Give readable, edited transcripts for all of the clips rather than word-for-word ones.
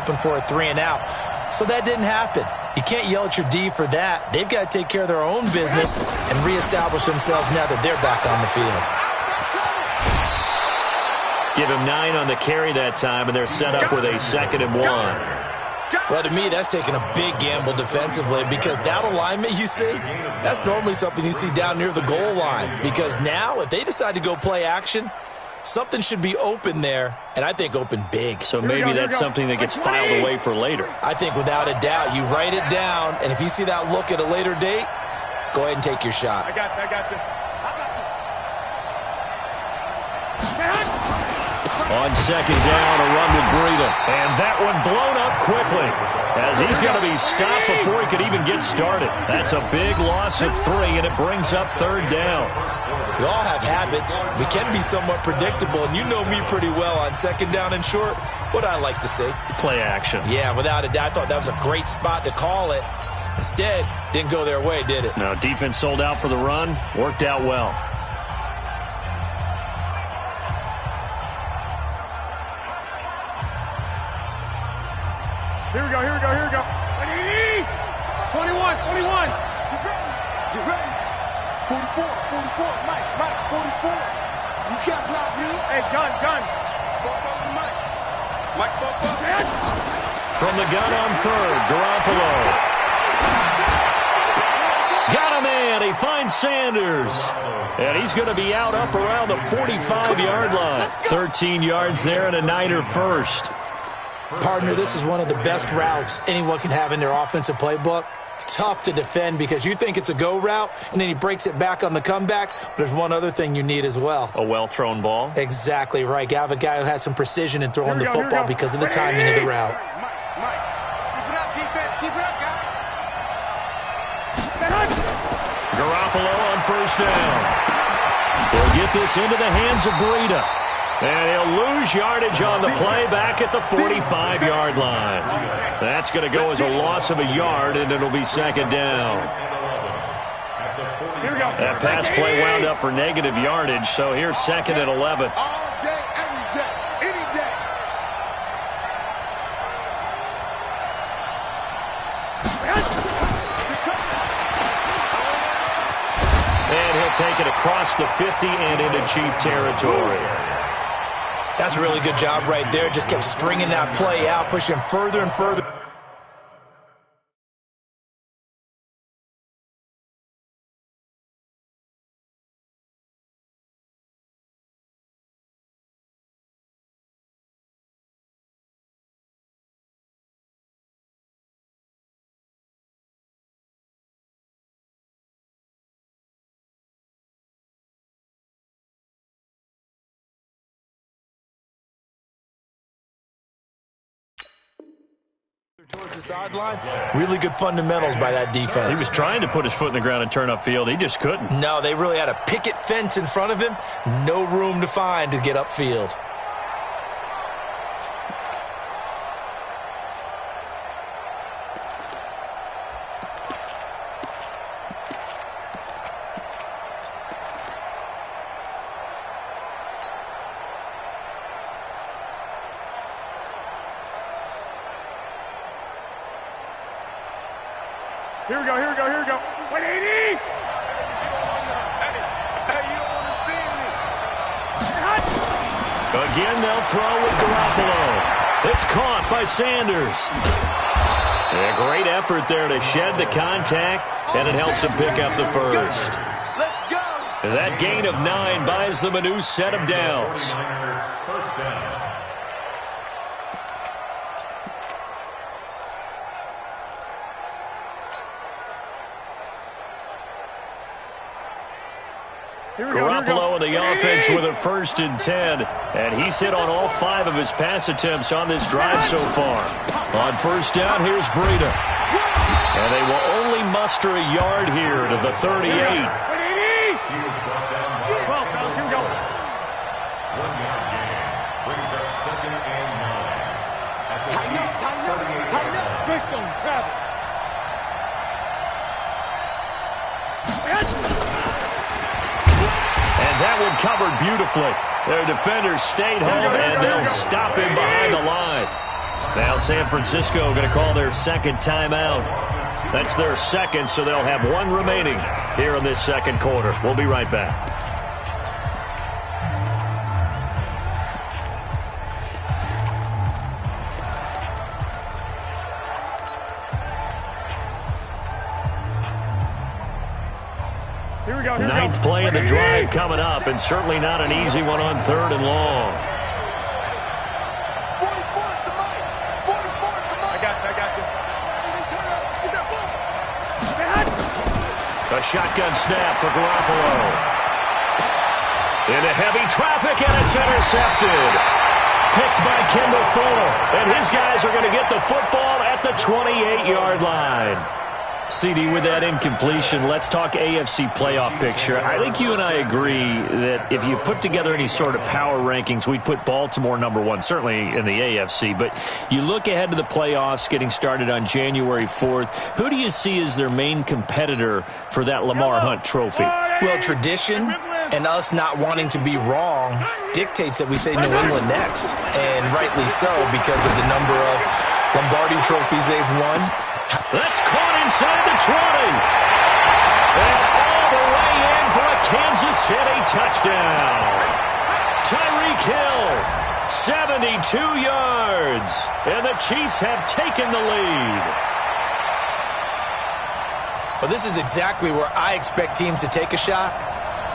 hoping for a 3 and out. So that didn't happen. You can't yell at your D for that. They've got to take care of their own business and reestablish themselves now that they're back on the field. Give him 9 on the carry that time, and they're set up with a 2nd and 1. Well, to me, that's taking a big gamble defensively because that alignment you see, that's normally something you see down near the goal line. Because now, if they decide to go play action, something should be open there, and I think open big. So maybe that's something that gets filed away for later. I think without a doubt, you write it down, and if you see that look at a later date, go ahead and take your shot. I got you. On 2nd down, a run with Breida. And that one blown up quickly as he's going to be stopped before he could even get started. That's a big loss of 3, and it brings up 3rd down. We all have habits. We can be somewhat predictable, and you know me pretty well on 2nd down and short. What I like to see? Play action. Yeah, without a doubt. I thought that was a great spot to call it. Instead, didn't go their way, did it? No, defense sold out for the run. Worked out well. Here we go. 21. Get ready. 44. Mike, 44. You can't block me. Hey, gun. Mike, From the gun on 3rd, Garoppolo. Got a man. He finds Sanders. And he's going to be out up around the 45-yard line. 13 yards there and a Niner first. Partner, this is one of the best routes anyone can have in their offensive playbook. Tough to defend because you think it's a go route, and then he breaks it back on the comeback. But there's one other thing you need as well. A well-thrown ball. Exactly right. You have a guy who has some precision in throwing the football because of the timing of the route. Mike. Keep it up, defense. Keep it up, guys. Garoppolo on 1st down. He'll get this into the hands of Breida. And he'll lose yardage on the play back at the 45-yard line. That's going to go as a loss of a yard, and it'll be 2nd down. That pass play wound up for negative yardage, so here's 2nd and 11. All day, every day, any day. And he'll take it across the 50 and into Chief territory. That's a really good job right there. Just kept stringing that play out, pushing him further and further. Towards the sideline, really good fundamentals by that defense. He was trying to put his foot in the ground and turn upfield. He just couldn't. No, they really had a picket fence in front of him. No room to find to get upfield. Here we go. 180. Hey, you don't want to see me. Again, they'll throw with Garoppolo. It's caught by Sanders. A great effort there to shed the contact, and it helps him pick up the first. Let's go. That gain of 9 buys them a new set of downs. First down. Garoppolo in the offense with a 1st and 10. And he's hit on all 5 of his pass attempts on this drive so far. On 1st down, here's Breida. And they will only muster a yard here to the 38. He was brought down by 1 yard gain. Brings up 2nd and 9. At the Chiefs' 38-yard line. Based on traffic. That one covered beautifully. Their defenders stayed home, and they'll stop him behind the line. Now San Francisco going to call their second timeout. That's their second, so they'll have one remaining here in this second quarter. We'll be right back. Ninth play of the drive coming up, and certainly not an easy one on 3rd and long. A shotgun snap for Garoppolo. Into heavy traffic, and it's intercepted. Picked by Kendall Fuller, and his guys are going to get the football at the 28-yard line. CD, with that incompletion, let's talk AFC playoff picture. I think you and I agree that if you put together any sort of power rankings, we'd put Baltimore #1, certainly in the AFC. But you look ahead to the playoffs getting started on January 4th. Who do you see as their main competitor for that Lamar Hunt trophy? Well, tradition and us not wanting to be wrong dictates that we say New England next. And rightly so, because of the number of Lombardi trophies they've won. That's caught inside the 20. And all the way in for a Kansas City touchdown. Tyreek Hill, 72 yards. And the Chiefs have taken the lead. Well, this is exactly where I expect teams to take a shot.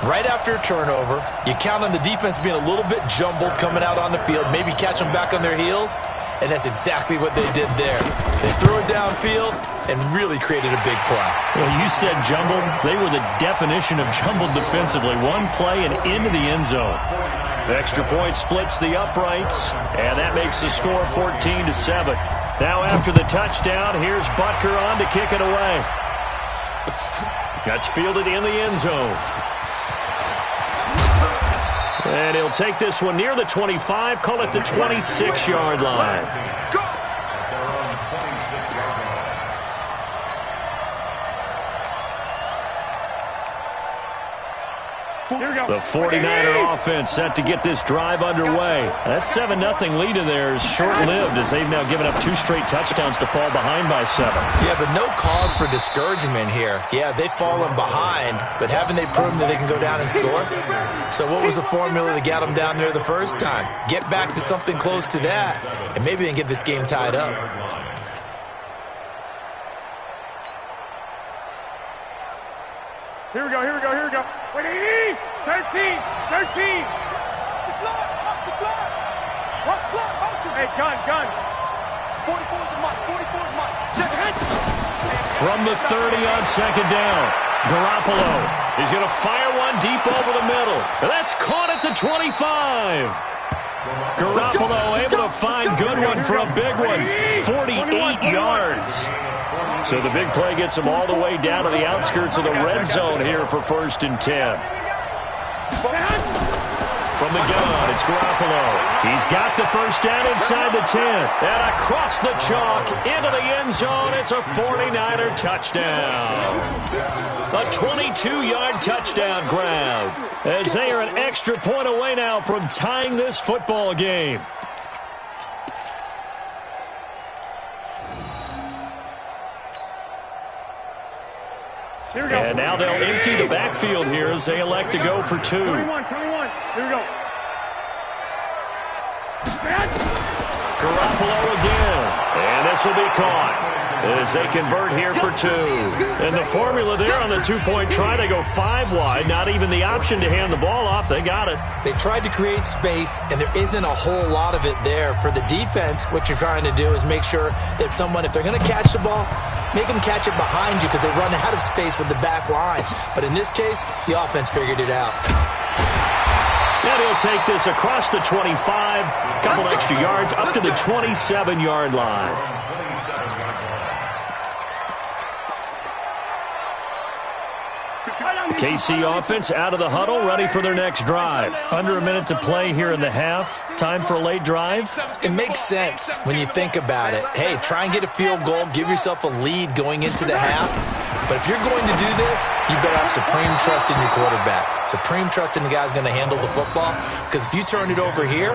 Right after a turnover, you count on the defense being a little bit jumbled coming out on the field, maybe catch them back on their heels. And that's exactly what they did there. They threw it downfield and really created a big play. Well, you said jumbled. They were the definition of jumbled defensively. One play and into the end zone. The extra point splits the uprights, and that makes the score 14-7. Now after the touchdown, here's Butker on to kick it away. That's fielded in the end zone. And he'll take this one near the 25, call it the 26-yard line. The 49er offense set to get this drive underway. That 7-0 lead of theirs short-lived as they've now given up 2 straight touchdowns to fall behind by 7. Yeah, but no cause for discouragement here. Yeah, they've fallen behind, but haven't they proven that they can go down and score? So what was the formula that got them down there the first time? Get back to something close to that, and maybe they can get this game tied up. Here we go, here we go, here we go. Wait, 13, 13. Hey, gun. 44's the mic, 44's mic. From the 30 on second down, Garoppolo is going to fire one deep over the middle. And that's caught at the 25. Garoppolo able to find Goodwin for a big one, 48 yards. So the big play gets him all the way down to the outskirts of the red zone here for 1st and 10. From the gun, it's Garoppolo. He's got the first down inside the 10. And across the chalk, into the end zone, it's a 49er touchdown. A 22-yard touchdown grab, as they are an extra point away now from tying this football game. And now they'll empty the backfield here as they elect to go for 2. 21. Here we go. Garoppolo again. And this will be caught as they convert here for 2. And the formula there on the 2-point try, they go 5 wide. Not even the option to hand the ball off. They got it. They tried to create space, and there isn't a whole lot of it there. For the defense, what you're trying to do is make sure that if they're going to catch the ball, make them catch it behind you because they run out of space with the back line. But in this case, the offense figured it out. And he'll take this across the 25, couple extra yards, up to the 27-yard line. KC offense out of the huddle, ready for their next drive. Under a minute to play here in the half. Time for a late drive. It makes sense when you think about it. Hey, try and get a field goal, give yourself a lead going into the half. But if you're going to do this, you better have supreme trust in your quarterback. Supreme trust in the guy's going to handle the football. Because if you turn it over here,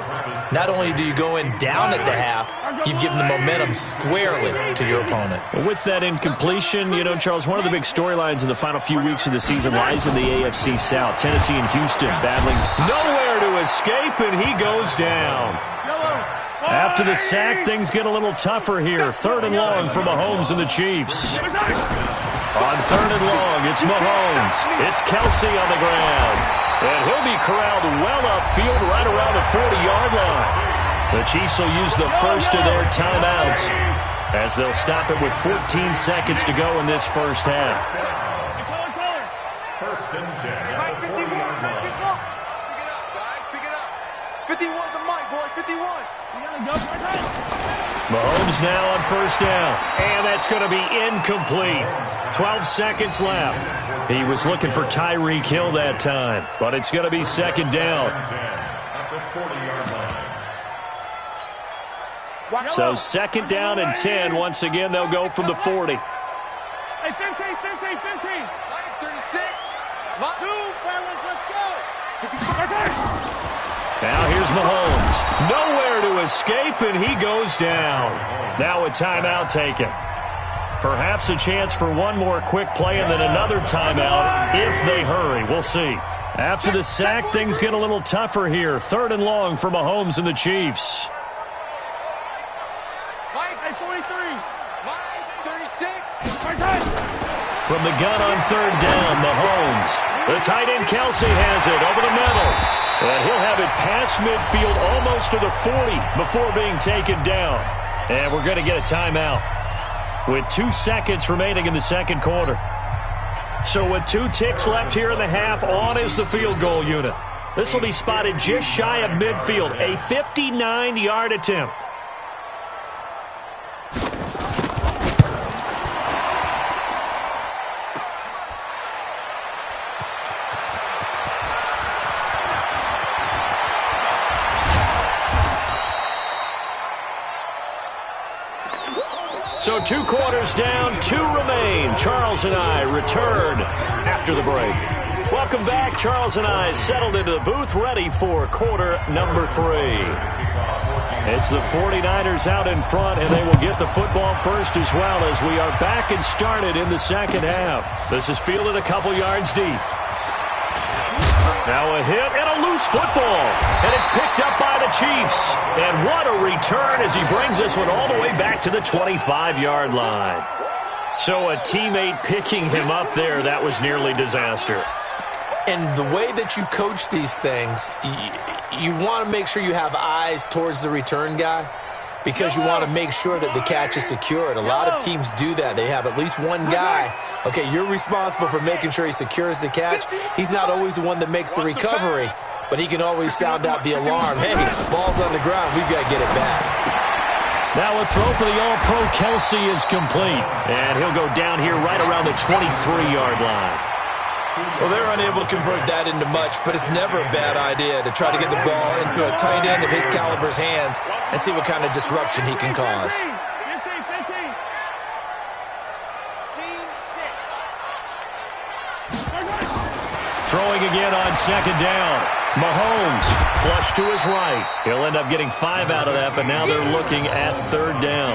not only do you go in down at the half, you've given the momentum squarely to your opponent. With that incompletion, you know, Charles, one of the big storylines in the final few weeks of the season lies in the AFC South. Tennessee and Houston battling nowhere to escape, and he goes down. After the sack, things get a little tougher here. 3rd and long for Mahomes and the Chiefs. On 3rd and long, it's Mahomes. It's Kelsey on the ground. And he'll be corralled well upfield right around the 40-yard line. The Chiefs will use the first of their timeouts as they'll stop it with 14 seconds to go in this first half. 1st and 10. Mike, 51. Pick it up, guys. Pick it up. 51 to Mike, boy. 51. Mahomes now on 1st down. And that's going to be incomplete. 12 seconds left. He was looking for Tyreek Hill that time, but it's going to be 2nd down. So 2nd down and 10. Once again, they'll go from the 40. Hey, 15. 36. 2, fellas, let's go. Now here's Mahomes. Nowhere to escape, and he goes down. Now a timeout taken. Perhaps a chance for one more quick play and then another timeout if they hurry. We'll see. After the sack, things get a little tougher here. 3rd and long for Mahomes and the Chiefs. Mike, 43. Mike, 36. From the gun on 3rd down, Mahomes. The tight end Kelsey has it over the middle. And he'll have it past midfield almost to the 40 before being taken down. And we're going to get a timeout with 2 seconds remaining in the 2nd quarter. So with 2 ticks left here in the half, on is the field goal unit. This will be spotted just shy of midfield, a 59-yard attempt. So 2 quarters down, 2 remain. Charles and I return after the break. Welcome back. Charles and I settled into the booth, ready for quarter number 3. It's the 49ers out in front, and they will get the football first as well as we are back and started in the 2nd half. This is fielded a couple yards deep. Now a hit and a loose football. And it's picked up by the Chiefs. And what a return as he brings this one all the way back to the 25-yard line. So a teammate picking him up there, that was nearly disaster. And the way that you coach these things, you want to make sure you have eyes towards the return guy because you want to make sure that the catch is secured. A lot of teams do that. They have at least one guy. Okay, you're responsible for making sure he secures the catch. He's not always the one that makes the recovery, but he can always sound out the alarm. Hey, ball's on the ground. We've got to get it back. Now a throw for the All-Pro Kelsey is complete. And he'll go down here right around the 23-yard line. Well, they're unable to convert that into much, but it's never a bad idea to try to get the ball into a tight end of his caliber's hands and see what kind of disruption he can cause. Throwing again on 2nd down. Mahomes flush to his right. He'll end up getting 5 out of that, but now they're looking at 3rd down.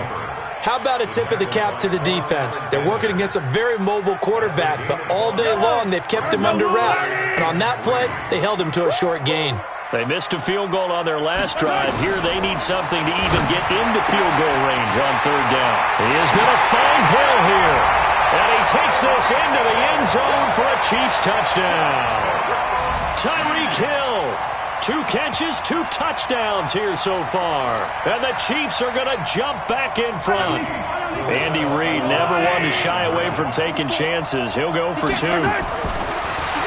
How about a tip of the cap to the defense? They're working against a very mobile quarterback, but all day long they've kept him under wraps. And on that play, they held him to a short gain. They missed a field goal on their last drive. Here they need something to even get into field goal range on 3rd down. He is going to find Hill here. And he takes this into the end zone for a Chiefs touchdown. Tyreek Hill. 2 catches, 2 touchdowns here so far. And the Chiefs are going to jump back in front. Andy Reid never one to shy away from taking chances. He'll go for 2.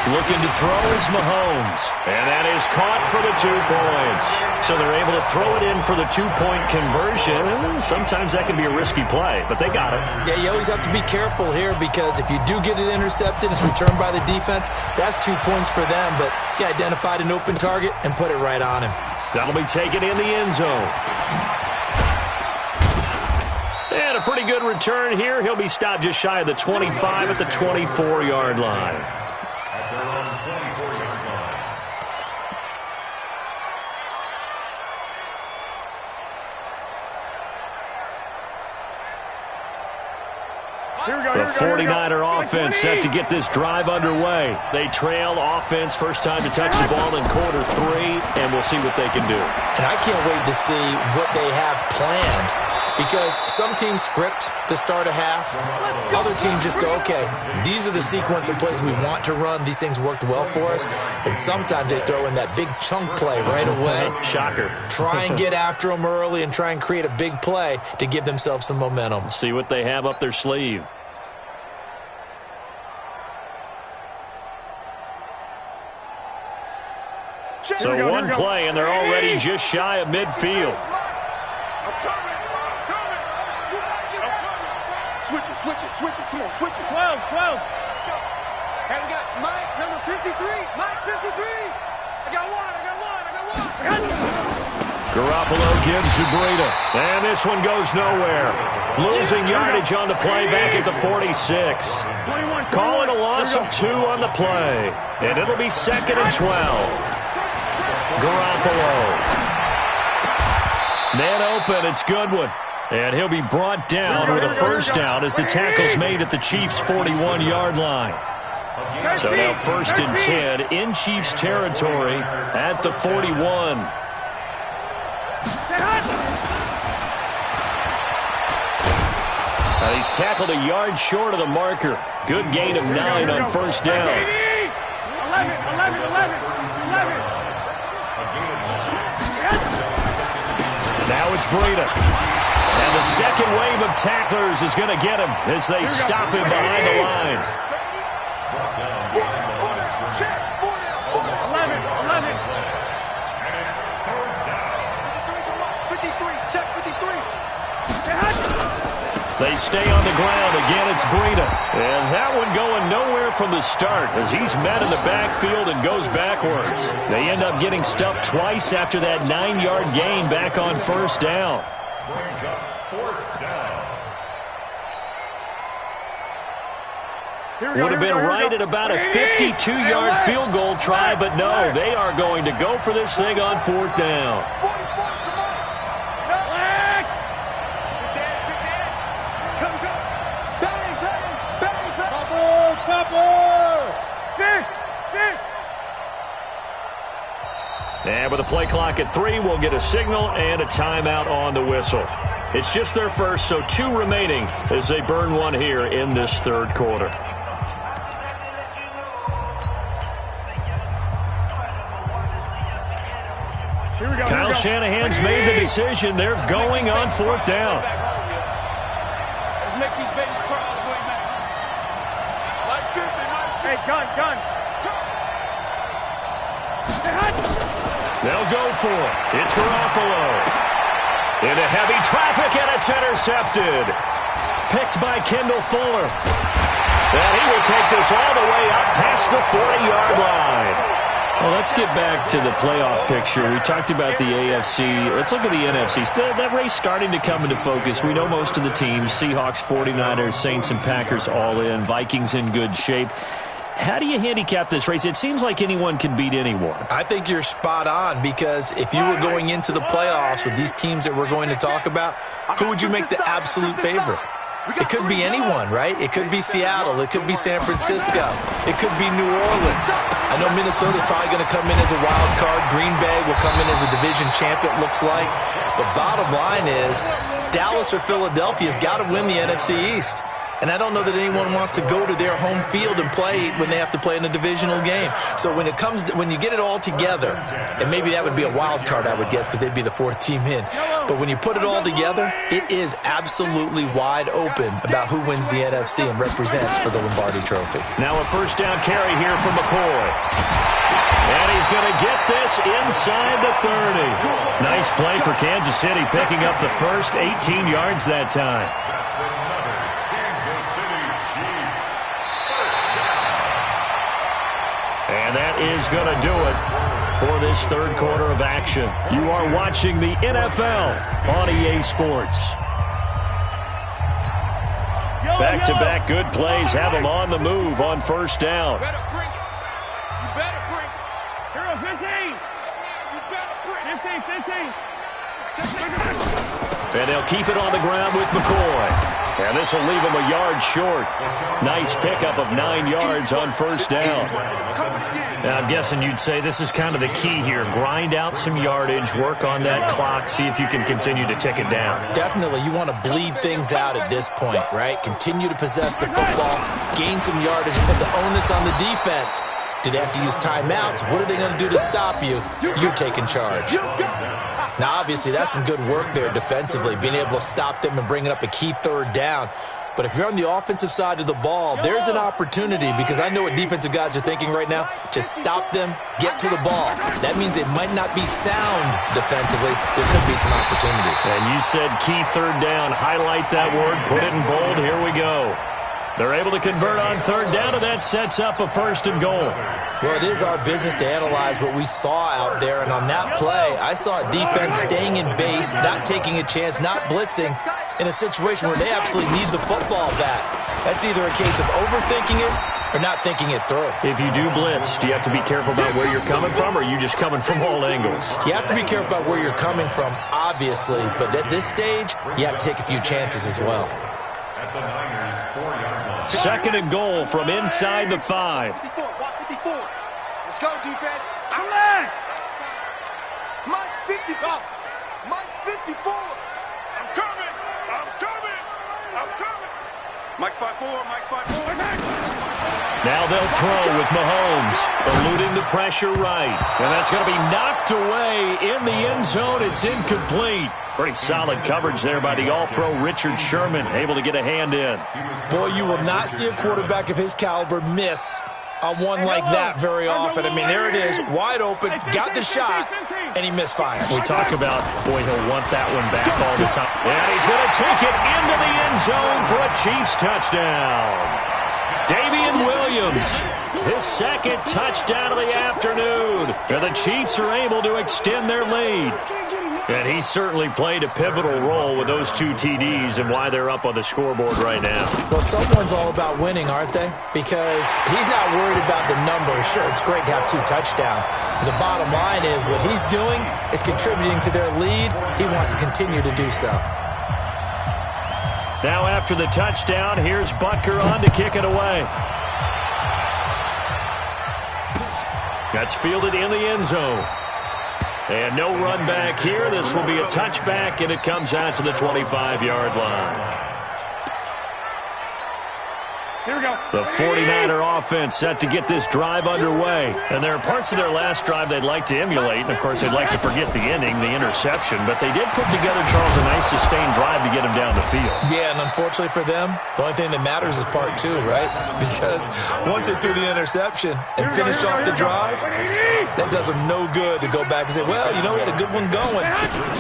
Looking to throw is Mahomes. And that is caught for the 2 points. So they're able to throw it in for the 2-point conversion. Sometimes that can be a risky play, but they got it. Yeah, you always have to be careful here because if you do get it intercepted, it's returned by the defense, that's 2 points for them. But he identified an open target and put it right on him. That'll be taken in the end zone. And a a pretty good return here. He'll be stopped just shy of the 25 at the 24-yard line. At their own 24-yard line. The 49er offense set to get this drive underway. They trail offense, first time to touch the ball in quarter 3, and we'll see what they can do. And I can't wait to see what they have planned, because some teams script to start a half. Other teams just go, okay, these are the sequence of plays we want to run. These things worked well for us. And sometimes they throw in that big chunk play right away. Shocker. Try and get after them early and try and create a big play to give themselves some momentum. See what they have up their sleeve. So one play, and they're already just shy of midfield. Switch it. Come on, switch it. 12. Let's go. Hey, we got Mike, number 53. Mike, 53. I got one. Garoppolo gives to Breida, and this one goes nowhere. Losing yardage on the play back at the 46. Calling a loss of 2 on the play, and it'll be 2nd and 12. Garoppolo. Man open, it's Goodwin. And he'll be brought down with a first down as the tackle's made at the Chiefs' 41-yard line. So now 1st and 10 in Chiefs territory at the 41. Now he's tackled a yard short of the marker. Good gain of 9 on first down. 11. Now it's Breida. And the second wave of tacklers is going to get him as they stop him behind the line. 11. They stay on the ground. Again, it's Breida. And that one going nowhere from the start as he's met in the backfield and goes backwards. They end up getting stuffed twice after that 9-yard gain back on first down. Would have been right at about a 52-yard field goal try, but no, they are going to go for this thing on 4th down. And with a play clock at 3, we'll get a signal and a timeout on the whistle. It's just their first, so 2 remaining as they burn one here in this 3rd quarter. Kyle Shanahan's made the decision. They're going on 4th down. Let's make these babies crawl all the way back. Like 50, Mike. Hey, gun. They'll go for it. It's Garoppolo. Into heavy traffic, and it's intercepted. Picked by Kendall Fuller. And he will take this all the way up past the 40-yard line. Well, let's get back to the playoff picture. We talked about the AFC. Let's look at the NFC. That race starting to come into focus. We know most of the teams. Seahawks, 49ers, Saints, and Packers all in. Vikings in good shape. How do you handicap this race? It seems like anyone can beat anyone. I think you're spot on, because if you were going into the playoffs with these teams that we're going to talk about, who would you make the absolute favorite? It could be anyone, right? It could be Seattle. It could be San Francisco. It could be New Orleans. I know Minnesota's probably going to come in as a wild card. Green Bay will come in as a division champ, it looks like. But bottom line is, Dallas or Philadelphia's got to win the NFC East. And I don't know that anyone wants to go to their home field and play when they have to play in a divisional game. So when you get it all together, and maybe that would be a wild card, I would guess, because they'd be the 4th team in. But when you put it all together, it is absolutely wide open about who wins the NFC and represents for the Lombardi Trophy. Now a first down carry here from McCoy. And he's going to get this inside the 30. Nice play for Kansas City, picking up the first 18 yards that time. And that is going to do it for this 3rd quarter of action. You are watching the NFL on EA Sports. Back-to-back good plays have them on the move on first down. You better bring it. You better bring it. Hero 15. You better bring it. 15. And they'll keep it on the ground with McCoy. And this will leave him a yard short. Nice pickup of 9 yards on first down. And I'm guessing you'd say this is kind of the key here. Grind out some yardage, work on that clock, see if you can continue to tick it down. Definitely, you want to bleed things out at this point, right? Continue to possess the football, gain some yardage, and put the onus on the defense. Do they have to use timeouts? What are they going to do to stop you? You're taking charge. Now, obviously, that's some good work there defensively, being able to stop them and bringing up a key third down. But if you're on the offensive side of the ball, there's an opportunity, because I know what defensive guys are thinking right now. Just stop them, get to the ball. That means they might not be sound defensively. There could be some opportunities. And you said key third down. Highlight that word. Put it in bold. Here we go. They're able to convert on third down, and that sets up a 1st and goal. Well, it is our business to analyze what we saw out there, and on that play, I saw a defense staying in base, not taking a chance, not blitzing, in a situation where they absolutely need the football back. That's either a case of overthinking it or not thinking it through. If you do blitz, do you have to be careful about where you're coming from, or are you just coming from all angles? You have to be careful about where you're coming from, obviously, but at this stage, you have to take a few chances as well. At the Niners' 4-yard line. 2nd and goal from inside the 5. 54, watch 54. Let's go, defense. Come on. Mike 54. Mike 54. I'm coming. I'm coming. I'm coming. Mike 54. Mike 54. Now they'll throw with Mahomes, eluding the pressure right. And that's going to be knocked away in the end zone. It's incomplete. Pretty solid coverage there by the All-Pro Richard Sherman, able to get a hand in. Boy, you will not see a quarterback of his caliber miss on one like that very often. I mean, there it is, wide open, got the shot, and he misfires. We talk about, boy, he'll want that one back all the time. And he's going to take it into the end zone for a Chiefs touchdown. Damian Williams, his 2nd touchdown of the afternoon. And the Chiefs are able to extend their lead. And he certainly played a pivotal role with those 2 TDs and why they're up on the scoreboard right now. Well, someone's all about winning, aren't they? Because he's not worried about the number. Sure, it's great to have 2 touchdowns. The bottom line is what he's doing is contributing to their lead. He wants to continue to do so. Now after the touchdown, here's Butker on to kick it away. That's fielded in the end zone. And no run back here. This will be a touchback, and it comes out to the 25-yard line. Here we go. The 49er offense set to get this drive underway. And there are parts of their last drive they'd like to emulate. And, of course, they'd like to forget the ending, the interception. But they did put together, Charles, a nice sustained drive to get him down the field. Yeah, and unfortunately for them, the only thing that matters is part 2, right? Because once they threw the interception and finished off the drive, that does them no good to go back and say, well, you know, we had a good one going.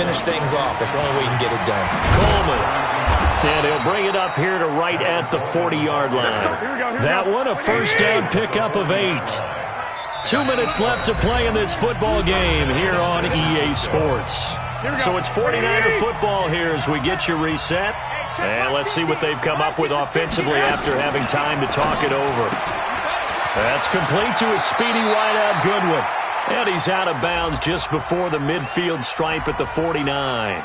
Finish things off. That's the only way you can get it done. Coleman. And he'll bring it up here to right at the 40-yard line. That one, a first down pickup of 8. 2 minutes left to play in this football game here on EA Sports. So it's 49er football here as we get you reset. And let's see what they've come up with offensively after having time to talk it over. That's complete to a speedy wideout Goodwin. And he's out of bounds just before the midfield stripe at the 49.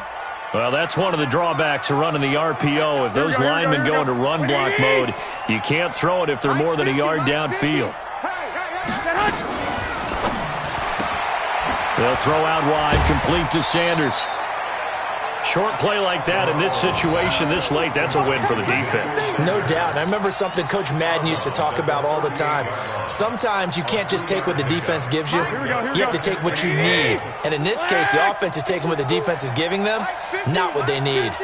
Well, that's one of the drawbacks of running the RPO. If those linemen go into run block mode, you can't throw it if they're more than a yard downfield. They'll throw out wide, complete to Sanders. Short play like that in this situation this late, that's a win for the defense. No doubt. And I remember something Coach Madden used to talk about all the time. Sometimes you can't just take what the defense gives you. You have to take what you need. And in this case, the offense is taking what the defense is giving them, not what they need.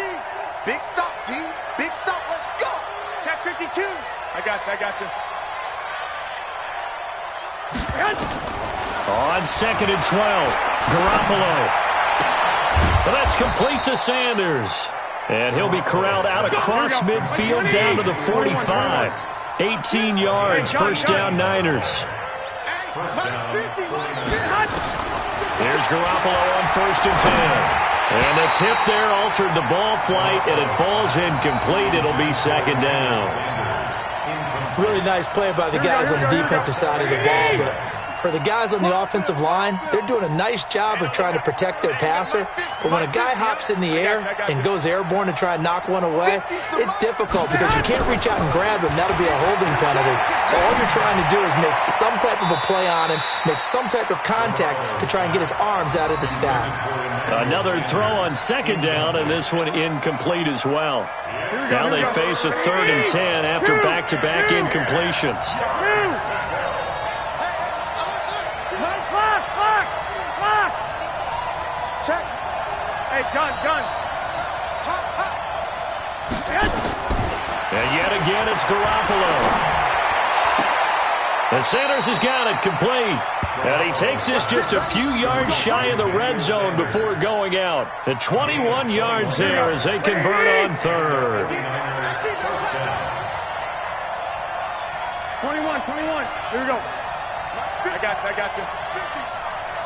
Big stop, D. Big stop. Let's go. Check 52. I got you. On 2nd and 12, Garoppolo. Well, that's complete to Sanders. And he'll be corralled out across midfield down to the 45. 18 yards, first down Niners. Here's Garoppolo on 1st and 10. And the tip there altered the ball flight, and it falls incomplete. It'll be second down. Really nice play by the guys on the defensive side of the ball, but for the guys on the offensive line, they're doing a nice job of trying to protect their passer. But when a guy hops in the air and goes airborne to try and knock one away, it's difficult because you can't reach out and grab him. That'll be a holding penalty. So all you're trying to do is make some type of a play on him, make some type of contact to try and get his arms out of the sky. Another throw on second down, and this one incomplete as well. Now they face a 3rd and 10 after back-to-back incompletions. Check. Hey, gun. And yet again, it's Garoppolo. The Sanders has got it complete. And he takes this just a few yards shy of the red zone before going out. The 21 yards there as they convert on 3rd. 21. Here we go. I got you.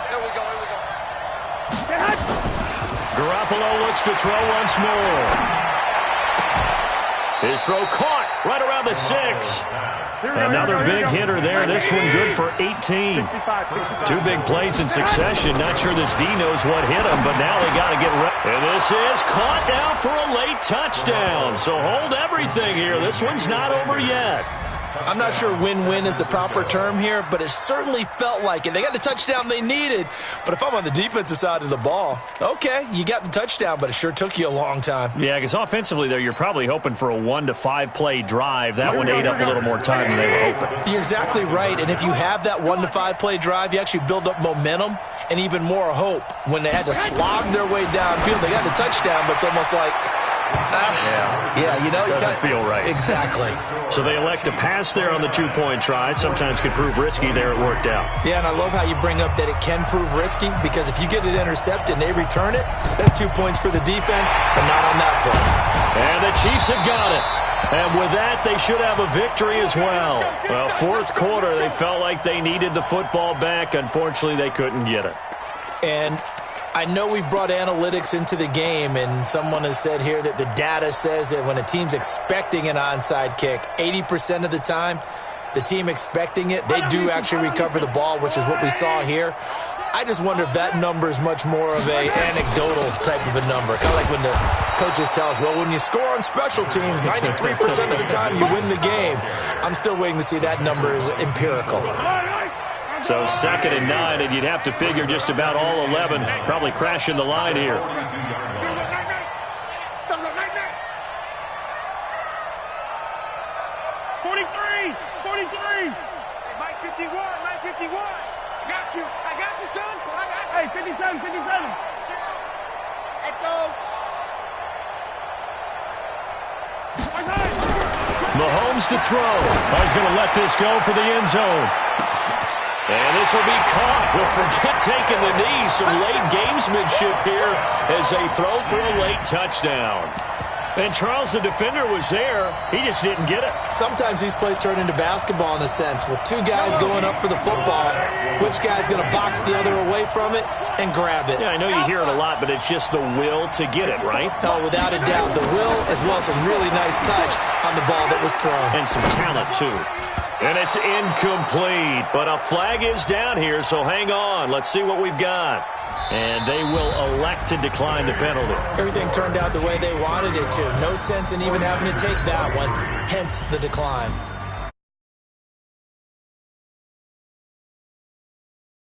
Here we go. Garoppolo looks to throw once more. His throw caught right around the 6. Another big hitter there. This one good for 18. 2 big plays in succession. Not sure this D knows what hit him, but now they got to get ready. And this is caught now for a late touchdown. So hold everything here. This one's not over yet. I'm not sure win-win is the proper term here, but it certainly felt like it. They got the touchdown they needed, but if I'm on the defensive side of the ball, okay, you got the touchdown, but it sure took you a long time. Yeah, because offensively there, you're probably hoping for a 1 to 5 play drive. That one ate up a little more time than they were hoping. You're exactly right, and if you have that 1 to 5 play drive, you actually build up momentum and even more hope. When they had to slog their way downfield, they got the touchdown, but it's almost like, you know, doesn't feel right. Exactly. So they elect to pass there on the 2-point try. Sometimes could prove risky. There it worked out. Yeah, and I love how you bring up that it can prove risky, because if you get it intercepted and they return it, that's 2 points for the defense, but not on that play. And the Chiefs have got it. And with that, they should have a victory as well. Well, 4th quarter, they felt like they needed the football back. Unfortunately, they couldn't get it. And I know we brought analytics into the game, and someone has said here that the data says that when a team's expecting an onside kick, 80% of the time, the team expecting it, they do actually recover the ball, which is what we saw here. I just wonder if that number is much more of a anecdotal type of a number. Kind of like when the coaches tell us, well, when you score on special teams, 93% of the time you win the game. I'm still waiting to see that number is empirical. So 2nd and 9, and you'd have to figure just about all 11 probably crashing the line here. 43. Mike 51. I got you, son. Hey, 57. Echo. Mahomes to throw. He's going to let this go for the end zone. And this will be caught. We'll forget taking the knee. Some late gamesmanship here as they throw for a late touchdown. And Charles, the defender, was there. He just didn't get it. Sometimes these plays turn into basketball in a sense. With 2 guys going up for the football, which guy's going to box the other away from it and grab it? Yeah, I know you hear it a lot, but it's just the will to get it, right? Oh, without a doubt. The will, as well as some really nice touch on the ball that was thrown. And some talent, too. And it's incomplete, but a flag is down here, so hang on. Let's see what we've got. And they will elect to decline the penalty. Everything turned out the way they wanted it to. No sense in even having to take that one, hence the decline.